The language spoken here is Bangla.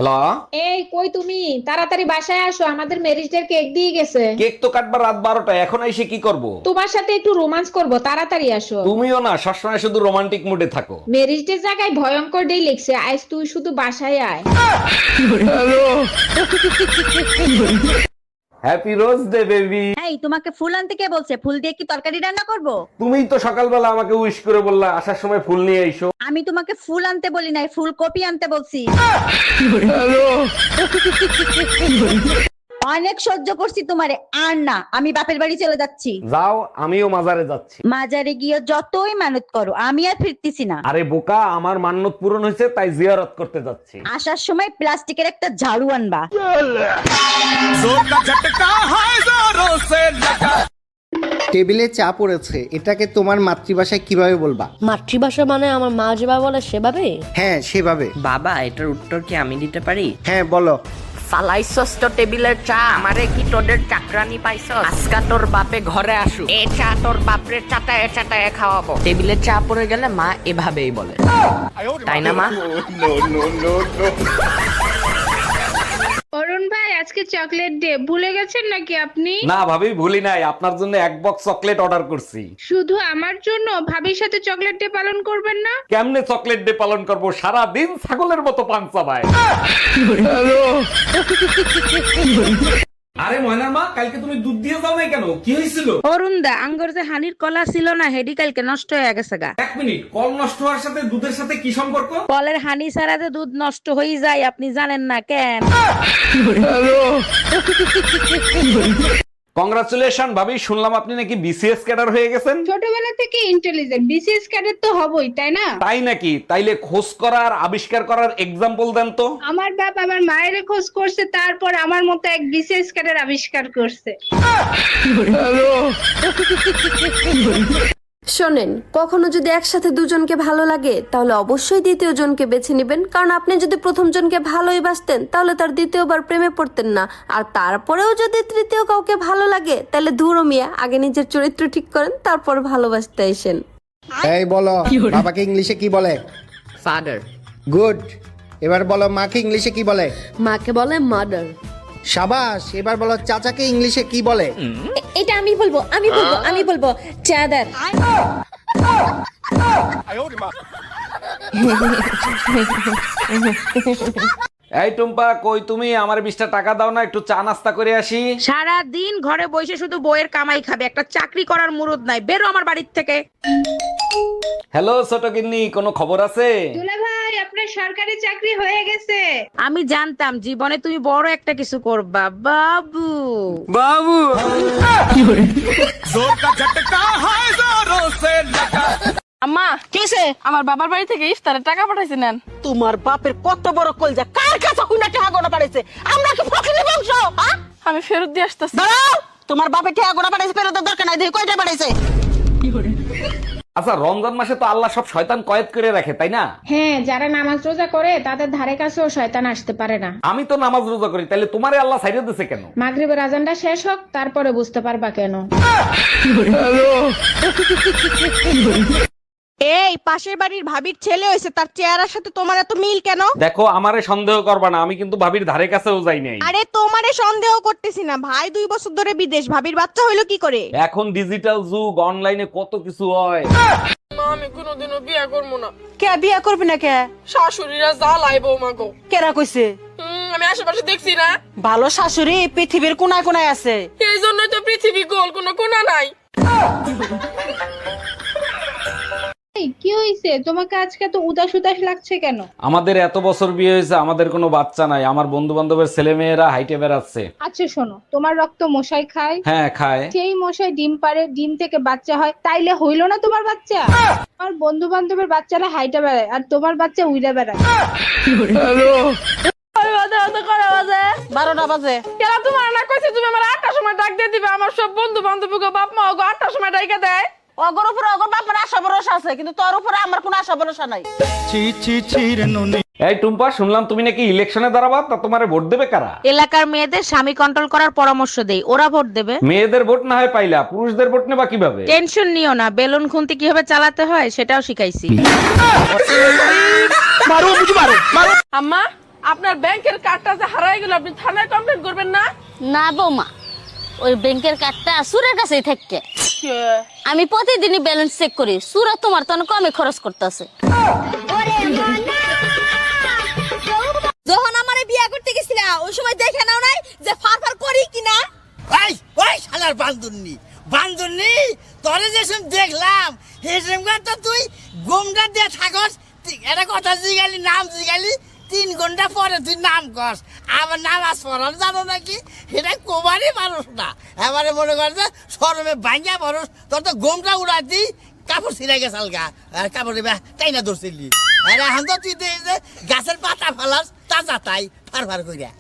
হ্যালো, এই কই তুমি? তাড়াতাড়ি বাসায় আসো, আমাদের ম্যারেজ ডে কেক দিয়ে গেছে। কেক তো কাটবার রাত 12টা, এখন এসে কি করব? তোমার সাথে একটু রোমান্স করব, তাড়াতাড়ি আসো। তুমিও না সবসময় শুধু রোমান্টিক মুডে থাকো। ম্যারেজ ডে জায়গায় ভয়ঙ্কর ডে লিখছে, আজ তুই শুধু বাসায় আয়। Happy rose day baby. এই তোমাকে ফুল আনতে কে বলছে? ফুল দিয়ে কি তরকারি রান্না করব? তুমিই তো সকালবেলা আমাকে উইশ করে বললা আসার সময় ফুল নিয়ে এসো। আমি তোমাকে ফুল আনতে বলি নাই, ফুলকপি আনতে বলছি। অনেক সহ্য করছি তোমারে, আর না, আমি বাপের বাড়ি চলে যাচ্ছি। যাও, আমিও মাজারে যাচ্ছি। মাজারে গিয়ে যতই মানত করো, আমি আর ফিরতেছি না। আরে বোকা, আমার মান্যত পূরণ হয়েছে তাই জিয়ারত করতে যাচ্ছি। আসার সময় প্লাস্টিকের একটা ঝাড়ু আনবা। টেবিলে চা পড়েছে, এটাকে তোমার মাতৃভাষায় কিভাবে বলবা? মাতৃভাষা মানে আমার মা যেভাবে বলে সেভাবে। হ্যাঁ, সেভাবে। বাবা, এটার উত্তর কি আমি দিতে পারি? হ্যাঁ, বলো। ফালাইছস তো টেবিলের চা, আমারে কি তোদের চাকরানি পাইছস? আজকা তোর বাপে ঘরে আসু, এ চা তোর বাপরে চাটায় চাটায় খাওয়াবো। টেবিলে চা পড়ে গেলে মা এভাবেই বলে, তাই না মা? অরুণ ভাই, আজকে চকলেট ডে, ভুলে গেছেন নাকি আপনি? না ভাবি, ভুলি নাই, আপনার জন্য এক বক্স চকলেট অর্ডার করছি। শুধু আমার জন্য? ভাবির সাথে চকলেট ডে পালন করবেন না? কেমনে চকলেট ডে পালন করব? সারা দিন ছাগলের মতো পান চাবায়। আরে ময়নার মা, কালকে তুমি দুধ দিয়ে যাও নাই কেন? কি হয়েছিল? অরুণ দা, আঙ্গর যে হানির কলা ছিল না, হেডি কালকে নষ্ট হয়ে গেছে গা। এক মিনিট, কল নষ্ট হওয়ার সাথে দুধের সাথে কি সম্পর্ক? কলের হানি ছাড়া যে দুধ নষ্ট হয়ে যায়, আপনি জানেন না কেন? কংগ্রাচুলেশন ভাবি, শুনলাম আপনি নাকি বিসিএস ক্যাডার হয়ে গেছেন। ছোটবেলা থেকে ইন্টেলিজেন্ট, বিসিএস ক্যাডেট তো হবই, তাই না? তাই নাকি? তাইলে খোঁজ করার আবিষ্কার করার এক্সাম্পল দেন তো। আমার বাপ আমার মায়ের খোঁজ করছে, তারপর আমার মতো এক বিসিএস ক্যাডেট আবিষ্কার করছে। শোনেন, কখনো যদি একসাথে দুজনকে ভালো লাগে তাহলে অবশ্যই দ্বিতীয় জনকে বেছে নেবেন, কারণ আপনি যদি প্রথম জনকে ভালোই বাসতেন তাহলে তার দ্বিতীয়বার প্রেমে পড়তেন না। আর তারপরেও যদি তৃতীয় কাউকে ভালো লাগে তাহলে ধুরো মিয়া, আগে নিজের চরিত্র ঠিক করেন, তারপর ভালোবাসতে আসেন। এই বলো, বাবাকে ইংলিশে কি বলে? ফাদার। গুড। এবার বলো, মাকে ইংলিশে কি বলে? মাকে বলে মাদার। সাবাস। এবার বলো, চাচাকে ইংলিশে কি বলে? এটা আমি বলবো, আমি বলবো চাদার। এই টুম্পা, কই তুমি? আমার 20টা টাকা দাও না, একটু চা নাস্তা করে আসি। সারা দিন ঘরে বসে শুধু বইয়ের কামাই খাবে, একটা চাকরি করার মুরদ নাই। বেরো আমার বাড়ির থেকে। হ্যালো ছোট গিন্নি, কোনো খবর আছে? দুলা ভাই, আপনার সরকারি চাকরি হয়ে গেছে। আমি জানতাম জীবনে তুমি বড় একটা কিছু করবা বাবু। আম্মা, কিসে? আমার বাবার বাড়ি থেকে ইফতারের টাকা পাঠাইছে নেন। তোমার বাপের কত বড় কলজা, কার কাছে কইনা টাকা গোনা পাঠাইছে? আমরা কি ফকিরের বংশ? আমি ফেরত দিয়ে আসতেছি। দাঁড়াও, তোমার বাপের টাকা গোনা পাঠাইছে, ফেরতের দরকার নাই। দেখি কয়টা পাঠাইছে। আচ্ছা, রমজান মাসে তো আল্লাহ সব শয়তান কয়েদ করে রাখে, তাই না? হ্যাঁ, যারা নামাজ রোজা করে তাদের ধারে কাছেও শয়তান আসতে পারে না। আমি তো নামাজ রোজা করি, তাহলে তোমারে আল্লাহ ছাইড়ে দিছে কেন? মাগরিবের আজানটা শেষ হোক, তারপরে বুঝতে পারবা কেন। এই পাশের বাড়ির ভাবির ছেলে হইছে, তার চেহারার সাথে তোমার এত মিল কেন? দেখো, আমারে সন্দেহ করবা না, আমি কিন্তু ভাবির ধারে কাছেও যাই নাই। আরে তোমারে সন্দেহ করতেছি না, ভাই 2 বছর ধরে বিদেশ, ভাবির বাচ্চা হইলো কি করে? এখন ডিজিটাল যুগ, অনলাইনে কত কিছু হয়। আমি কোনোদিনও বিয়া করবো না। কে বিয়া করবি না? কে শাশুড়িরা জ্বালাই বৌমা গো। কেরা কইছে? আমি আশেপাশে দেখছি না। ভালো শাশুড়ি পৃথিবীর কোনায় কোনায় আছে। এই জন্যই তো পৃথিবী গোল, কোনো কোনা নাই। কি হইছে তোমাকে আজকে তো উদাস উদাস লাগছে কেন? আমাদের এত বছর বিয়ে হয়েছে, আমাদের কোনো বাচ্চা নাই। আমার বন্ধু বান্ধবের ছেলে মেয়েরা হাইটে বেড়াচ্ছে। আচ্ছা শোনো, তোমার রক্ত মশাই খায়? হ্যাঁ, খায়। সেই মশাই ডিম পারে, ডিম থেকে বাচ্চা হয়, তাইলে হইলো না তোমার বাচ্চা? আমার বন্ধু বান্ধবের বাচ্চারা হাইটে বেড়ায় আর তোমার বাচ্চা উইড়ে বেড়ায়। 12টা বাজে। কেন তোমার না কইছি তুমি আমার 8টার সময় ডাক দিয়ে দিবে? আমার সব বন্ধু বান্ধব বাপ মা গো 8টার সময় ডাইকা দেয়। অগর উপরে অগর বাপের আশা ভরসা আছে, কিন্তু তোর উপরে আমার কোনো আশা ভরসা নাই। এই টুম্পা, শুনলাম তুমি নাকি ইলেকশনে দাঁড়াবা, তা তোমারে ভোট দেবে কারা? এলাকার মেয়েদের স্বামী কন্ট্রোল করার পরামর্শ দেই, ওরা ভোট দেবে। মেয়েদের ভোট না হয় পাইলা, পুরুষদের ভোট নেবা কিভাবে? টেনশন নিও না, বেলুন খুন্তি কিভাবে চালাতে হয় সেটাও শিখাইছি। আম্মা, আপনার ব্যাংকের কার্ডটা যে হারাই গেল আপনি থানায় কমপ্লেন করবেন না? না বৌমা, ওই ব্যাংকের কার্ডটা সুরের কাছেই থাকে। আমি প্রতিদিনই ব্যালেন্স চেক করি, সুরা তোমার তো কমে খরচ করতেছে। যখন আমারে বিয়া করতে গেছিলা ওই সময় দেখে নাও নাই যে ফারফার করি কিনা? ওই ওই শালার বান্দরনি তোরে যেসব দেখলাম সেসব তো তুই গোমটা দিয়ে থাকস। এটা কথা জিগালি, নাম জিগালি, 3 ঘন্টা পরে তুই নাম কস, আবার নামাজ পড়ার জানো নাকি? সেটা কোবারই মানুষ না, এবারে মনে কর যে শরমে ভাঙ্গা মানুষ। তোর তো গোমটা উড়াতি কাপড় ছিঁড়ে গেছাল গা, আর কাপড় তাই না ধরছিলি। এখন তো তুই যে গাছের পাতা ফালাস তাজা তাই ফার করিয়া।